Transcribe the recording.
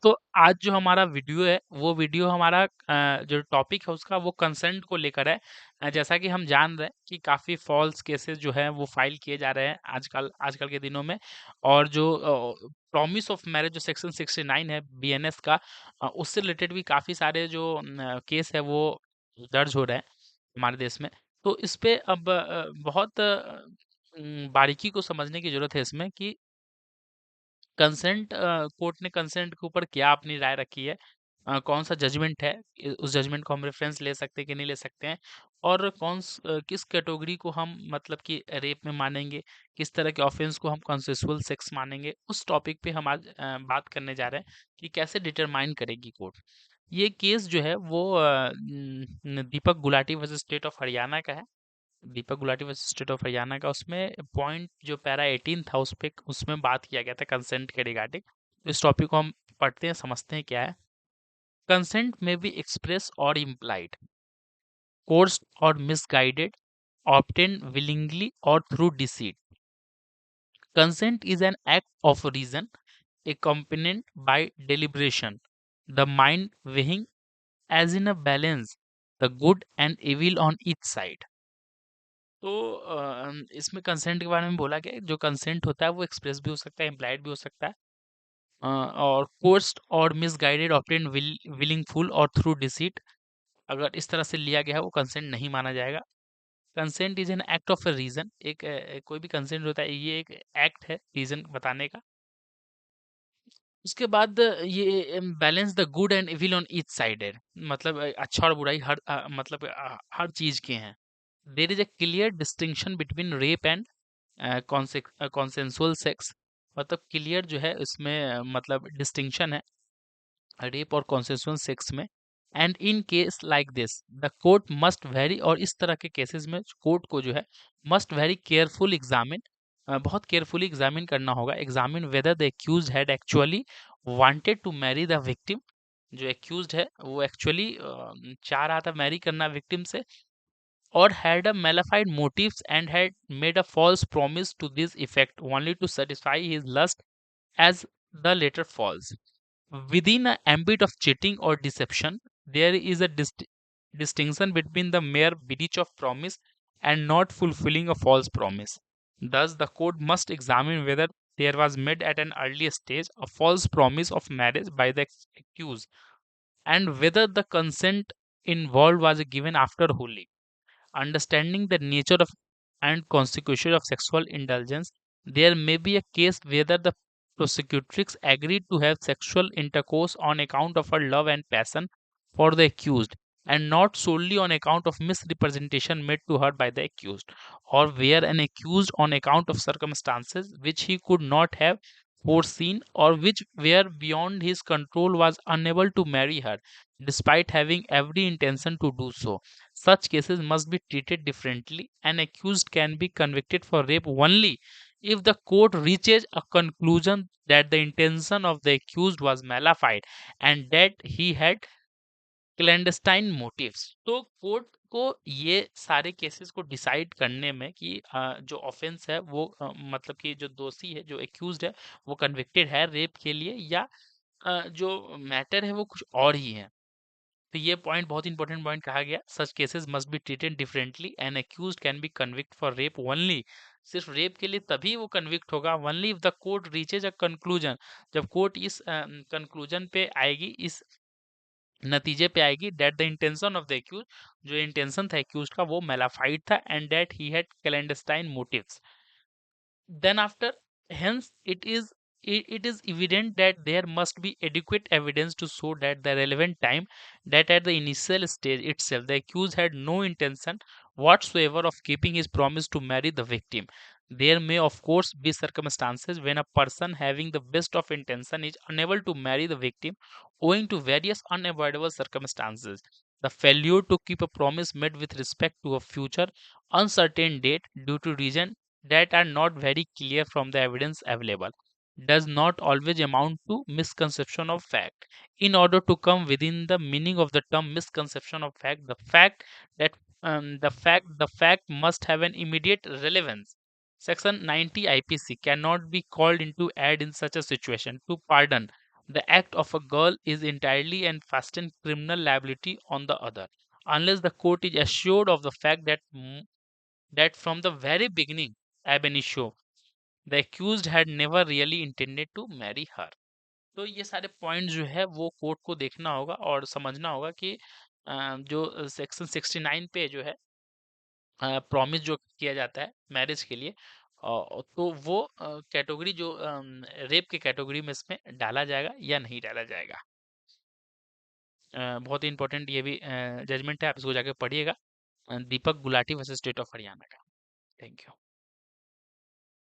तो आज जो हमारा वीडियो है वो वीडियो हमारा जो टॉपिक है उसका वो कंसेंट को लेकर है। जैसा कि हम जान रहे हैं कि काफ़ी फॉल्स केसेस जो है वो फाइल किए जा रहे हैं आजकल आजकल के दिनों में। और जो प्रॉमिस ऑफ मैरिज जो सेक्शन 69 है बीएनएस का, उससे रिलेटेड भी काफ़ी सारे जो केस है वो दर्ज हो रहे हैं हमारे देश में। तो इस पे अब बहुत बारीकी को समझने की जरूरत है इसमें कि कंसेंट कोर्ट ने कंसेंट के ऊपर क्या अपनी राय रखी है, कौन सा जजमेंट है, उस जजमेंट को हम रेफरेंस ले सकते हैं कि नहीं ले सकते हैं, और किस कैटेगरी को हम मतलब कि रेप में मानेंगे, किस तरह के ऑफेंस को हम कंसेंसुअल सेक्स मानेंगे। उस टॉपिक पे हम आज बात करने जा रहे हैं कि कैसे डिटरमाइन करेगी कोर्ट। ये केस जो है वो Deepak Gulati versus state of Haryana का है। Deepak Gulati versus state of Haryana का, उसमें पॉइंट जो पैरा 18 था उस पे उसमें बात किया गया था कंसेंट के रिगार्डिंग। इस टॉपिक को हम पढ़ते हैं, समझते हैं क्या है। कंसेंट में बी एक्सप्रेस और इम्प्लाइड, कोर्स्ड और misguided, obtained willingly or through deceit. Consent is an act of reason accompanied by deliberation, the mind weighing as in a balance the good and evil on each side. तो इसमें consent के बारे में बोला गया है, जो कंसेंट होता है वो एक्सप्रेस भी हो सकता है, इम्प्लाइड भी हो सकता है, और कोर्स्ड और मिसगाइडेड, ऑप्टेन विलिंगफुल और थ्रू डिसीट, अगर इस तरह से लिया गया है वो कंसेंट नहीं माना जाएगा। Consent is an act of a reason, एक कोई भी कंसेंट होता है ये एक एक्ट है रीजन बताने का। उसके बाद ये balance the good and evil on each sided, मतलब अच्छा और बुराई हर मतलब हर चीज के हैं। There is a clear distinction between rape and consensual sex, मतलब क्लियर जो है इसमें मतलब डिस्टिंक्शन है रेप और कॉन्सेंसुअल सेक्स में। And in case like this the court must very, और इस तरह के केसेस में कोर्ट को जो है मस्ट वेरी केयरफुल एग्जामिन, बहुत केयरफुली एग्जामिन करना होगा, examine whether the accuse had actually wanted to marry the victim. जो एक्यूज्ड है वो एक्चुअली चाह रहा था मैरी करना विक्टिम से, or had a malified motives and had made a false promise to this effect only to satisfy his lust, as the latter falls. Within the ambit of cheating or deception, there is a distinction between the mere breach of promise and not fulfilling a false promise. Thus, the court must examine whether there was made at an early stage a false promise of marriage by the accused, and whether the consent involved was given after wholly. Understanding the nature of and consequences of sexual indulgence, there may be a case whether the prosecutrix agreed to have sexual intercourse on account of her love and passion for the accused, and not solely on account of misrepresentation made to her by the accused, or where an accused on account of circumstances which he could not have foreseen or which were beyond his control was unable to marry her despite having every intention to do so. Such cases must be treated differently. An accused can be convicted for rape only if the court reaches a conclusion that the intention of the accused was malified and that he had clandestine motives. तो court को ये सारे cases को decide करने में कि जो offence है वो मतलब कि जो दोषी है, जो एक्यूज्ड है, वो कन्विक्टेड है रेप के लिए, या जो मैटर है वो कुछ और ही है। तो ये पॉइंट बहुत इंपॉर्टेंट पॉइंट कहा गया। Such cases must be treated differently, an accused can be convict for rape only, सिर्फ रेप के लिए तभी वो कन्विक्ट होगा only if the court reaches a conclusion, जब कोर्ट इस कंक्लूजन पे आएगी, इस नतीजे पे आएगी that the intention of the accuse, जो इंटेंशन था एक्यूज का वो मेलाफाइड था, and that he had clandestine motives. Then after, hence it is evident that there must be adequate evidence to show that the relevant time, that at the initial stage itself the accused had no intention whatsoever of keeping his promise to marry the victim. There may of course be circumstances when a person having the best of intention is unable to marry the victim owing to various unavoidable circumstances. The failure to keep a promise made with respect to a future uncertain date due to reason that are not very clear from the evidence available does not always amount to misconception of fact. In order to come within the meaning of the term misconception of fact, the fact must have an immediate relevance. Section 90 IPC cannot be called into aid in such a situation to pardon The act of a girl is entirely and fasten criminal liability on the other, unless the court is assured of the fact that that from the very beginning, ab initio, the accused had never really intended to marry her. तो ये सारे point जो है वो court को देखना होगा और समझना होगा कि जो सेक्शन 69 पे जो है प्रॉमिस जो किया जाता है मैरिज के लिए तो वो कैटेगरी जो रेप के कैटेगरी में इसमें डाला जाएगा या नहीं डाला जाएगा। बहुत ही इंपॉर्टेंट ये भी जजमेंट है, आप इसको जाके पढ़िएगा। Deepak Gulati versus state of Haryana का। Thank you.